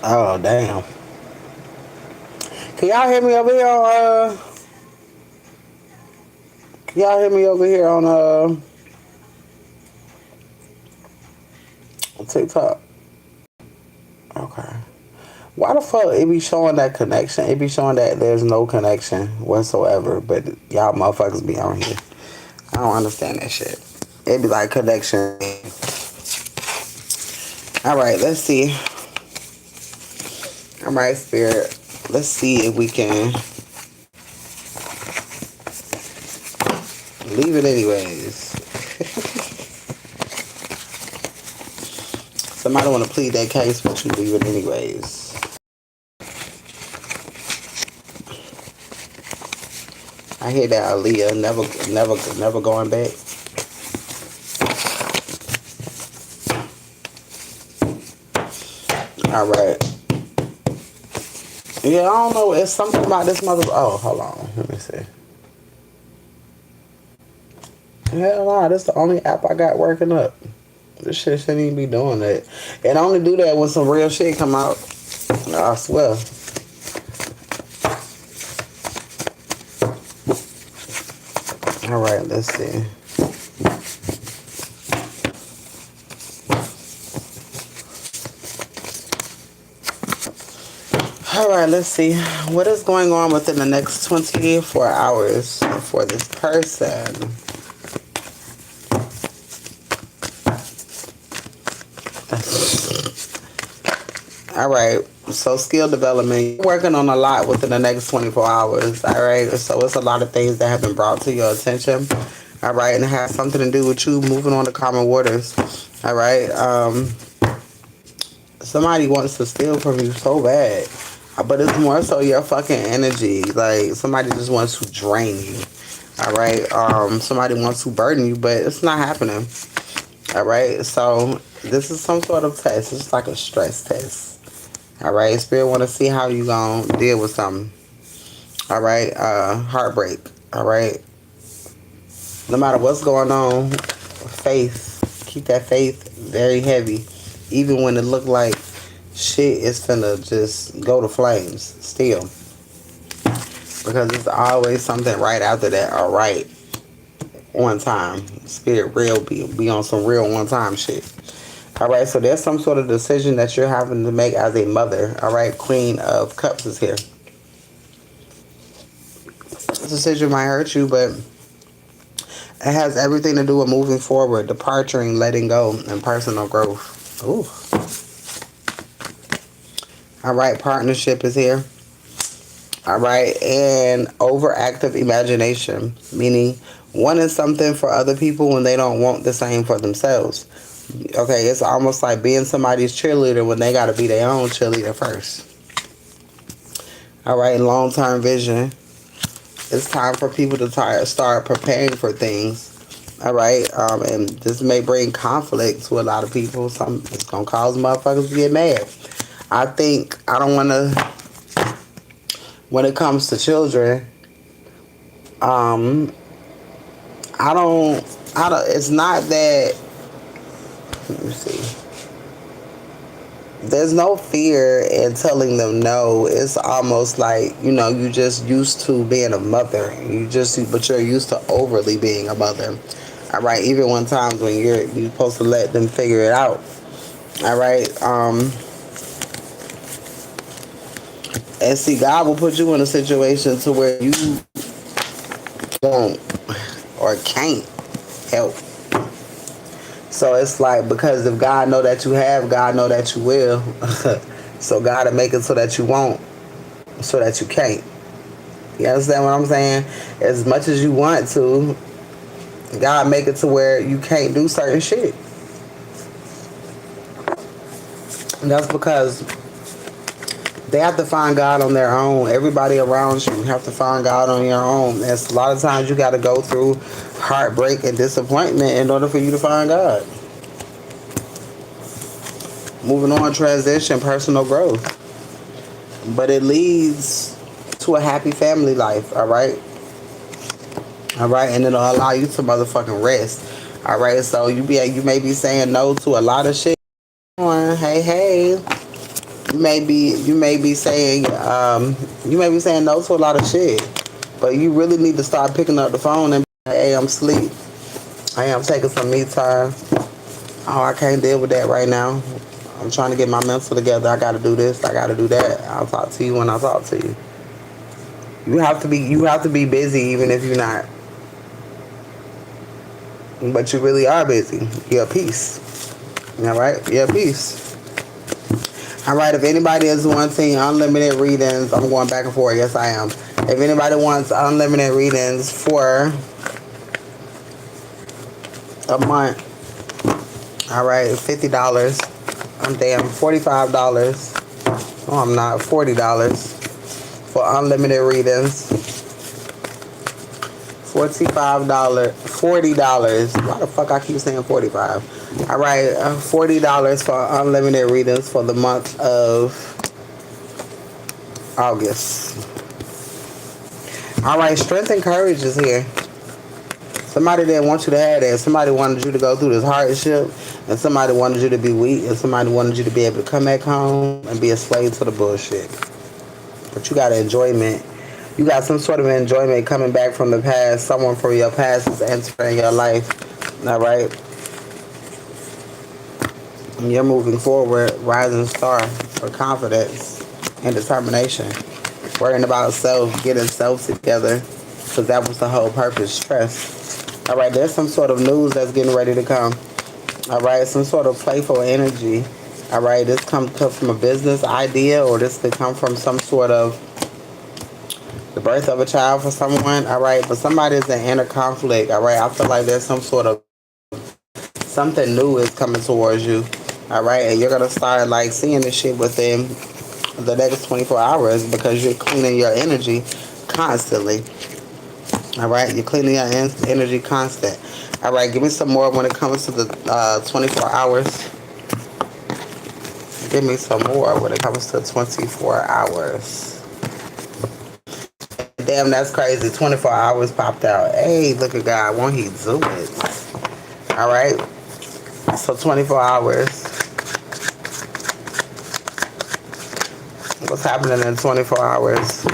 Oh damn. Can y'all hear me over here on can y'all hear me over here on TikTok? Okay. Why the fuck it be showing that connection? It be showing that there's no connection whatsoever, but y'all motherfuckers be on here. I don't understand that shit. It be like connection. Alright, let's see. Alright, spirit. Let's see if we can leave it anyways. Somebody want to plead that case, but you leave it anyways. I hear that Aaliyah never going back. All right. Yeah, I don't know. It's something about this mother. Oh, hold on. Let me see. Hell no, this the only app I got working up. This shit shouldn't even be doing that. And only do that when some real shit come out. I swear. All right, let's see. All right, let's see. What is going on within the next 24 hours for this person? All right. So skill development. You're working on a lot within the next 24 hours. All right. So it's a lot of things that have been brought to your attention. All right. And it has something to do with you moving on to common waters. All right. Somebody wants to steal from you so bad. But it's more so your fucking energy. Like somebody just wants to drain you. All right. Somebody wants to burden you, but it's not happening. All right. So this is some sort of test. It's like a stress test. All right, Spirit want to see how you gonna deal with something. All right, heartbreak. All right, no matter what's going on, faith. Keep that faith very heavy, even when it look like shit is finna just go to flames. Still, because it's always something right after that. All right, on time. Spirit real be on some real on time shit. All right, so there's some sort of decision that you're having to make as a mother. All right, Queen of Cups is here. This decision might hurt you, but it has everything to do with moving forward, departuring, letting go, and personal growth. Ooh. All right, partnership is here. All right, and overactive imagination, meaning wanting something for other people when they don't want the same for themselves. Okay, it's almost like being somebody's cheerleader when they got to be their own cheerleader first. All right, long-term vision. It's time for people to start preparing for things. All right, and this may bring conflict to a lot of people. It's gonna cause motherfuckers to get mad. I don't want to. When it comes to children, I don't. It's not that. Let me see. There's no fear in telling them no. It's almost like, you just used to being a mother. But you're used to overly being a mother. All right. Even when times when you're supposed to let them figure it out. All right. And see, God will put you in a situation to where you won't or can't help. So it's like, because if God know that you have, God know that you will. So God will make it so that you won't, so that you can't. You understand what I'm saying? As much as you want to, God make it to where you can't do certain shit. And that's because they have to find God on their own. Everybody around you have to find God on your own. And a lot of times you got to go through heartbreak and disappointment in order for you to find God. Moving on, transition, personal growth. But it leads to a happy family life, all right? All right, and it'll allow you to motherfucking rest. All right, so you may be saying no to a lot of shit. Hey, hey. You may be saying no to a lot of shit, but you really need to start picking up the phone and be like, hey, I'm asleep. Hey, I'm taking some me time. Oh, I can't deal with that right now. I'm trying to get my mental together. I gotta do this. I gotta do that. I'll talk to you when I talk to you. You have to be busy even if you're not. But you really are busy. You're at peace. All right? You're at peace. All right. If anybody is wanting unlimited readings, I'm going back and forth. Yes, I am. If anybody wants unlimited readings for a month, all right, $50. I'm damn $45. Oh, I'm not $40 for unlimited readings. $40. Why the fuck I keep saying 45? All right, $40 for unlimited readings for the month of August. All right, strength and courage is here. Somebody didn't want you to have that. Somebody wanted you to go through this hardship, and somebody wanted you to be weak, and somebody wanted you to be able to come back home and be a slave to the bullshit. But you got enjoyment. You got some sort of enjoyment coming back from the past. Someone from your past is entering your life. All right? And you're moving forward, rising star for confidence and determination. Worrying about self, getting self together, because that was the whole purpose, trust. All right, there's some sort of news that's getting ready to come. All right, some sort of playful energy. All right, this comes from a business idea, or this could come from some sort of the birth of a child for someone. All right, but somebody's in inner conflict. All right, I feel like there's some sort of something new is coming towards you. All right, and you're gonna start like seeing this shit within the next 24 hours because you're cleaning your energy constantly. All right, you're cleaning your energy constant. All right, give me some more when it comes to the 24 hours. Give me some more when it comes to 24 hours. Damn, that's crazy. 24 hours popped out. Hey, look at God. Won't he do it? All right. So 24 hours. What's happening in 24 hours?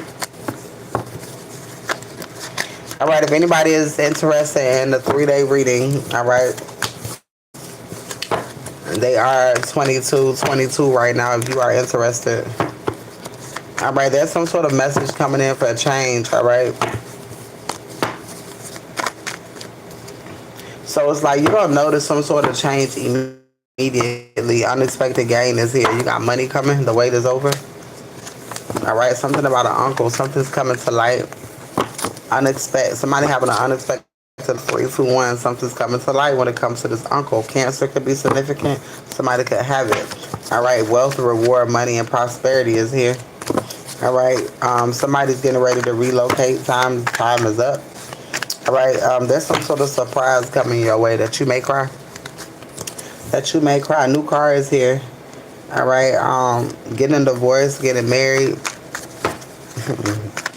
All right. If anybody is interested in the 3-day reading, all right. They are 22 right now if you are interested. All right, there's some sort of message coming in for a change, all right? So it's like you don't notice some sort of change immediately. Unexpected gain is here. You got money coming. The wait is over. All right, something about an uncle. Something's coming to light. Somebody having an unexpected 3-2-1. Something's coming to light when it comes to this uncle. Cancer could be significant. Somebody could have it. All right, wealth, reward, money, and prosperity is here. All right, somebody's getting ready to relocate. Time is up. All right, there's some sort of surprise coming your way that you may cry. A new car is here. All right, getting a divorce, getting married.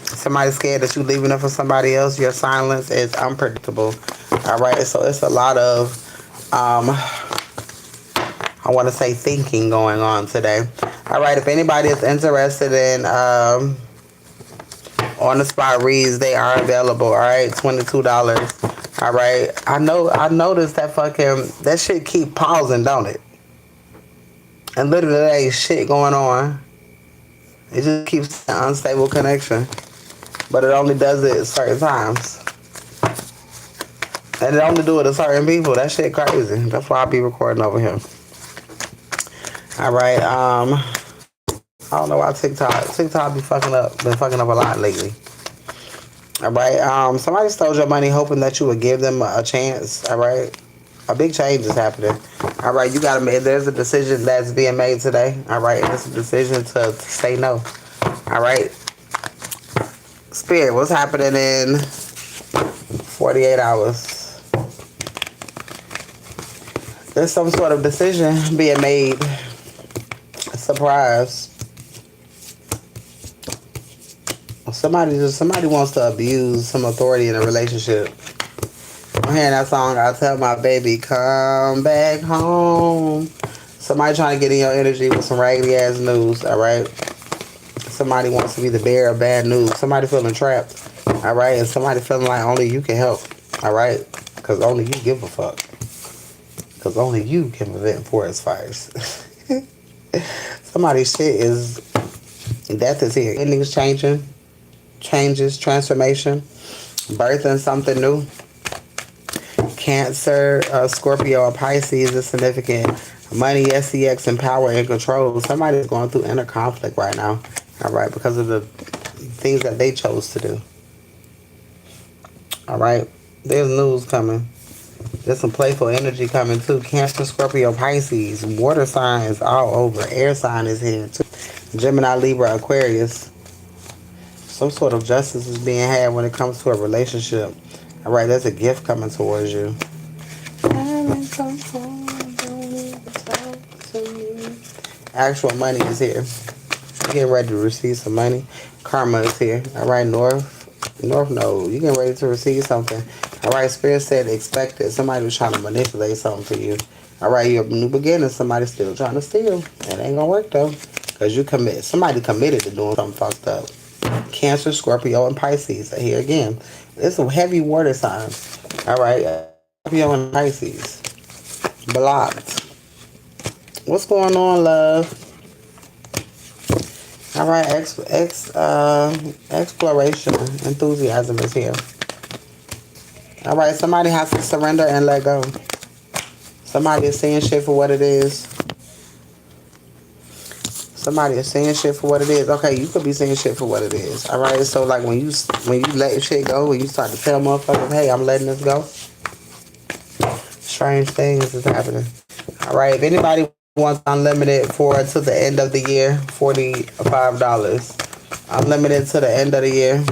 Somebody's scared that you're leaving it for somebody else. Your silence is unpredictable. All right, so it's a lot of I want to say thinking going on today. All right, if anybody is interested in on the spot reads, they are available. All right, $22. All right, I noticed that shit keep pausing, don't it? And literally there ain't shit going on. It just keeps an unstable connection, but it only does it at certain times, and it only do it to certain people. That shit crazy. That's why I be recording over here. All right, I don't know why TikTok be been fucking up a lot lately. All right, somebody stole your money hoping that you would give them a chance. All right, a big change is happening. All right, you gotta make. There's a decision that's being made today. All right, it's a decision to say no. All right, Spirit, what's happening in 48 hours? There's some sort of decision being made. Surprise. Somebody wants to abuse some authority in a relationship. I'm hearing that song, I tell my baby, come back home. Somebody trying to get in your energy with some raggedy ass news, all right? Somebody wants to be the bearer of bad news. Somebody feeling trapped, all right? And somebody feeling like only you can help, all right? Because only you give a fuck. Because only you can prevent forest fires. Somebody's shit is, death is here. Endings changing, changes, transformation, birthing something new. Cancer, Scorpio, or Pisces is significant. Money, SEX, and power and control. Somebody's going through inner conflict right now, all right, because of the things that they chose to do. All right, there's news coming. There's some playful energy coming too. Cancer, Scorpio, Pisces, water signs all over. Air sign is here too. Gemini, Libra, Aquarius. Some sort of justice is being had when it comes to a relationship. All right, there's a gift coming towards you. Actual money is here. You're getting ready to receive some money. Karma is here. All right, North Node. You're getting ready to receive something. All right, Spirit said expect it. Somebody was trying to manipulate something for you. All right, you're a new beginner. Somebody's still trying to steal. It ain't gonna work though, because somebody committed to doing something fucked up. Cancer, Scorpio, and Pisces are here again. It's some heavy water signs. All right, Scorpio and Pisces. Blocked. What's going on, love? All right, exploration, enthusiasm is here. All right, somebody has to surrender and let go. Somebody is seeing shit for what it is. Somebody is seeing shit for what it is. Okay, you could be seeing shit for what it is. All right, so like when you let shit go, when you start to tell motherfuckers, hey, I'm letting this go. Strange things is happening. All right, if anybody wants unlimited for to the end of the year, $45. Unlimited to the end of the year.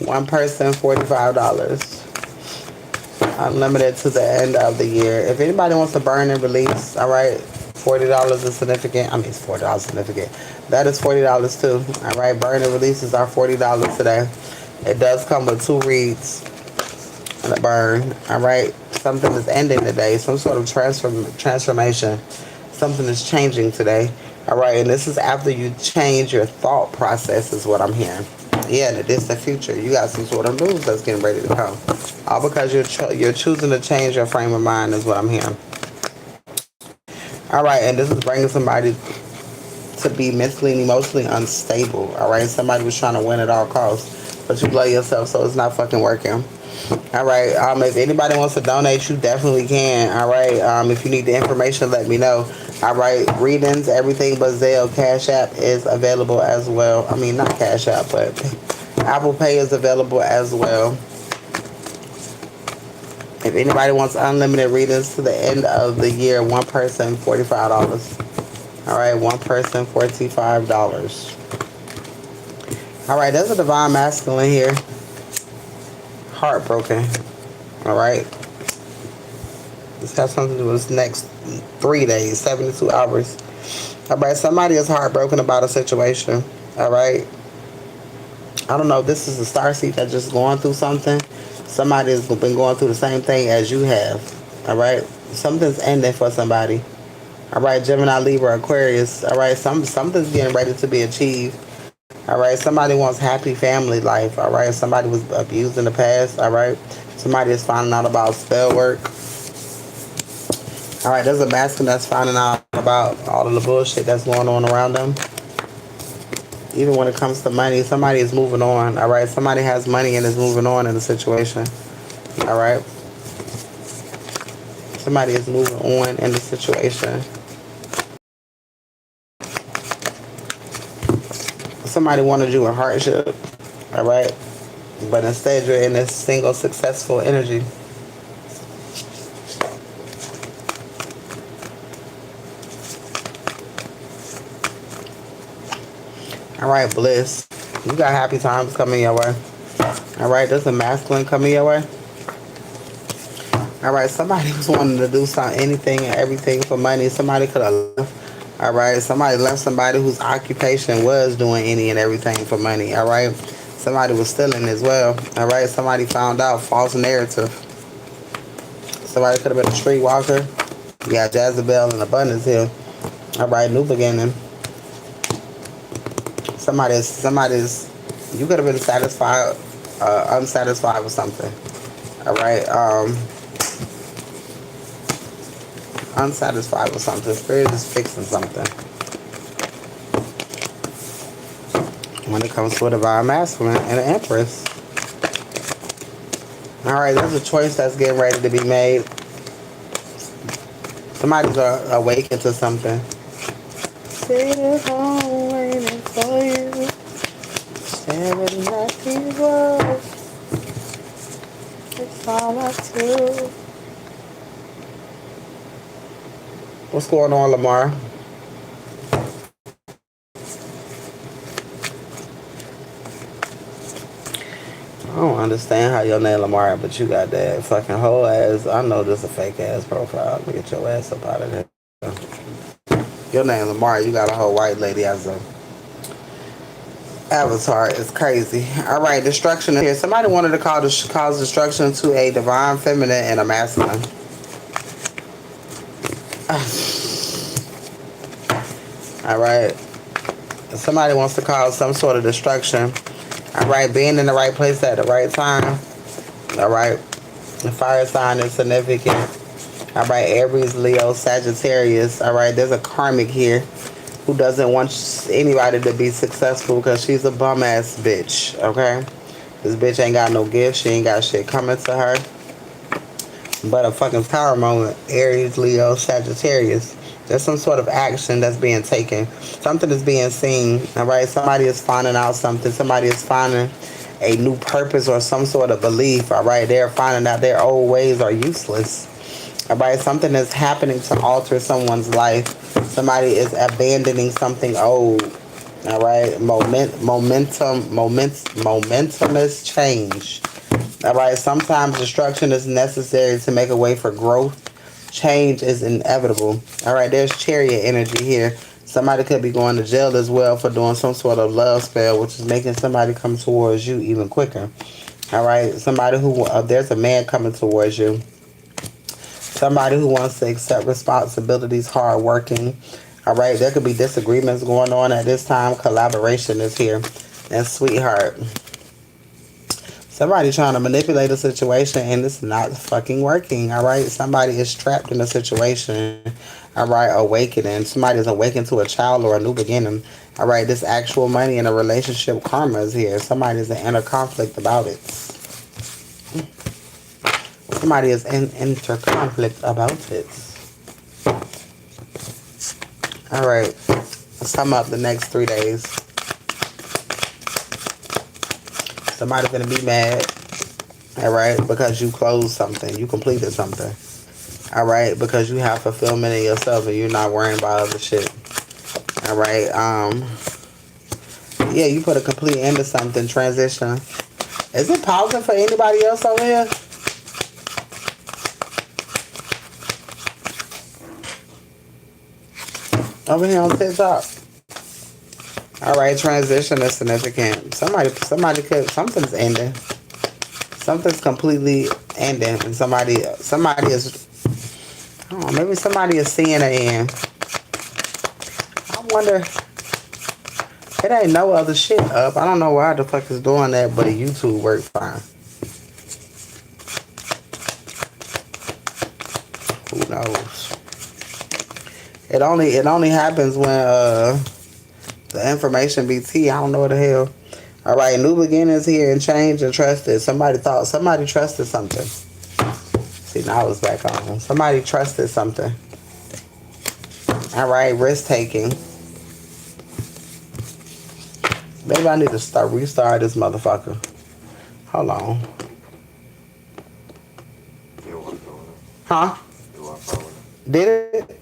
One person, $45. Unlimited to the end of the year. If anybody wants to burn and release, all right, $40 is significant. I mean, it's $40 significant. That is $40 too. All right, burn and releases are $40 today. It does come with 2 reads and a burn. All right, something is ending today. Some sort of transformation. Something is changing today. All right, and this is after you change your thought process, is what I'm hearing. Yeah, in the distant future, you got some sort of news that's getting ready to come. All because you're choosing to change your frame of mind, is what I'm hearing. All right, and this is bringing somebody to be mentally and emotionally unstable. All right, somebody was trying to win at all costs, but you blow yourself, so it's not fucking working. All right, if anybody wants to donate, you definitely can. All right, if you need the information, let me know. All right, readings, everything but Zelle, Cash App is available as well. I mean, not Cash App, but Apple Pay is available as well. If anybody wants unlimited readings to the end of the year, one person, $45. All right, one person, $45. All right, there's a divine masculine here. Heartbroken. All right. This has something to do with this next 3 days, 72 hours. All right, somebody is heartbroken about a situation. All right. I don't know if this is a starseed that's just going through something. Somebody has been going through the same thing as you have. All right. Something's ending for somebody. All right, Gemini, Libra, Aquarius. All right, something's getting ready to be achieved. All right, somebody wants happy family life. All right, somebody was abused in the past. All right, somebody is finding out about spell work. All right, there's a masculine that's finding out about all of the bullshit that's going on around them. Even when it comes to money, somebody is moving on. All right, somebody has money and is moving on in the situation. All right, somebody is moving on in the situation. Somebody wanted you in hardship, all right? But instead you're in this single successful energy. All right, bliss. You got happy times coming your way. All right, there's a masculine coming your way. All right, somebody was wanting to do something, anything and everything for money. Somebody could have left. All right, somebody left somebody whose occupation was doing any and everything for money. All right, somebody was stealing as well. All right, somebody found out false narrative. Somebody could have been a streetwalker. You got Jezebel and abundance here. All right, new beginning. Somebody's. You could have been satisfied, unsatisfied with something. All right, unsatisfied with something. Spirit is fixing something. When it comes to a divine masculine and an empress. All right, there's a choice that's getting ready to be made. Somebody's awakened to something. Sit home waiting for you. Staring at these walls. It's all I do. What's going on, Lamar? I don't understand how your name Lamar, but you got that fucking whole ass. I know this is a fake ass profile. Let me get your ass up out of there. Your name Lamar, you got a whole white lady as a avatar. It's crazy. All right, destruction here. Somebody wanted to cause destruction to a divine feminine and a masculine. All right. Somebody wants to cause some sort of destruction. All right, being in the right place at the right time. All right, the fire sign is significant. All right, Aries, Leo, Sagittarius. All right, there's a karmic here who doesn't want anybody to be successful because she's a bum ass bitch. Okay, this bitch ain't got no gift. She ain't got shit coming to her. But a fucking power moment. Aries, Leo, Sagittarius. There's some sort of action that's being taken. Something is being seen. All right. Somebody is finding out something. Somebody is finding a new purpose or some sort of belief. All right. They're finding out their old ways are useless. All right. Something is happening to alter someone's life. Somebody is abandoning something old. All right. Momentumous change. All right. Sometimes destruction is necessary to make a way for growth. Change is inevitable. All right, there's chariot energy here. Somebody could be going to jail as well for doing some sort of love spell, which is making somebody come towards you even quicker. All right, somebody who, there's a man coming towards you. Somebody who wants to accept responsibilities, hardworking. All right, there could be disagreements going on at this time. Collaboration is here. And sweetheart. Somebody trying to manipulate a situation and it's not fucking working, all right? Somebody is trapped in a situation, all right, awakening. Somebody is awakened to a child or a new beginning, all right? This actual money in a relationship karma is here. Somebody is in inner conflict about it. Somebody is in inter conflict about it. All right, let's sum up the next 3 days. Somebody's gonna be mad, all right, because you closed something, you completed something, all right, because you have fulfillment in yourself and you're not worrying about other shit, all right. Yeah, you put a complete end to something, transition. Is it pausing for anybody else over here? Over here on TikTok. All right, transition is significant. Something's ending. Something's completely ending, and somebody is, oh, maybe somebody is seeing an end. I wonder, it ain't no other shit up. I don't know why the fuck is doing that, but YouTube works fine. Who knows? It only happens when the information be T. I don't know what the hell. All right, new beginnings here and change and trusted. Somebody trusted something. See, now it's back on. Somebody trusted something. All right, risk taking. Maybe I need to restart this motherfucker. Hold on. Huh? Did it?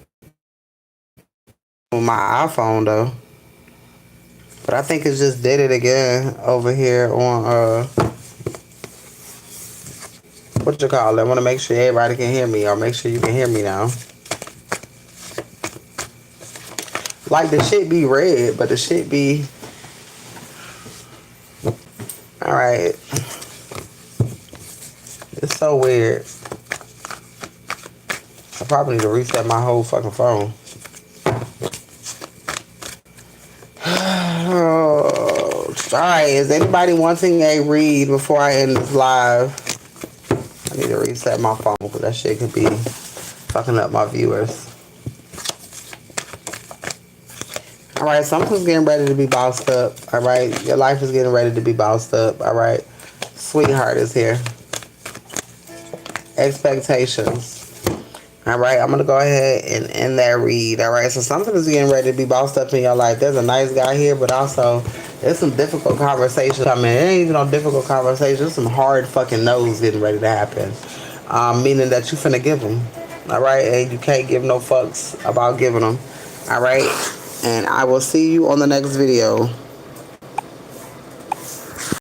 On my iPhone though. But I think it just did it again over here on what you call it? I want to make sure everybody can hear me, or make sure you can hear me now. Like the shit be red, but the shit be all right. It's so weird. I probably need to reset my whole fucking phone. Oh, alright, is anybody wanting a read before I end this live? I need to reset my phone because that shit could be fucking up my viewers. Alright, something's getting ready to be bossed up. Alright, your life is getting ready to be bossed up. Alright, sweetheart is here. Expectations. Alright, I'm gonna go ahead and end that read. Alright, so something is getting ready to be bossed up in your life. There's a nice guy here, but also there's some difficult conversations. I mean, it ain't even no difficult conversations. There's some hard fucking no's getting ready to happen. Meaning that you finna give them. Alright, and you can't give no fucks about giving them. Alright, and I will see you on the next video.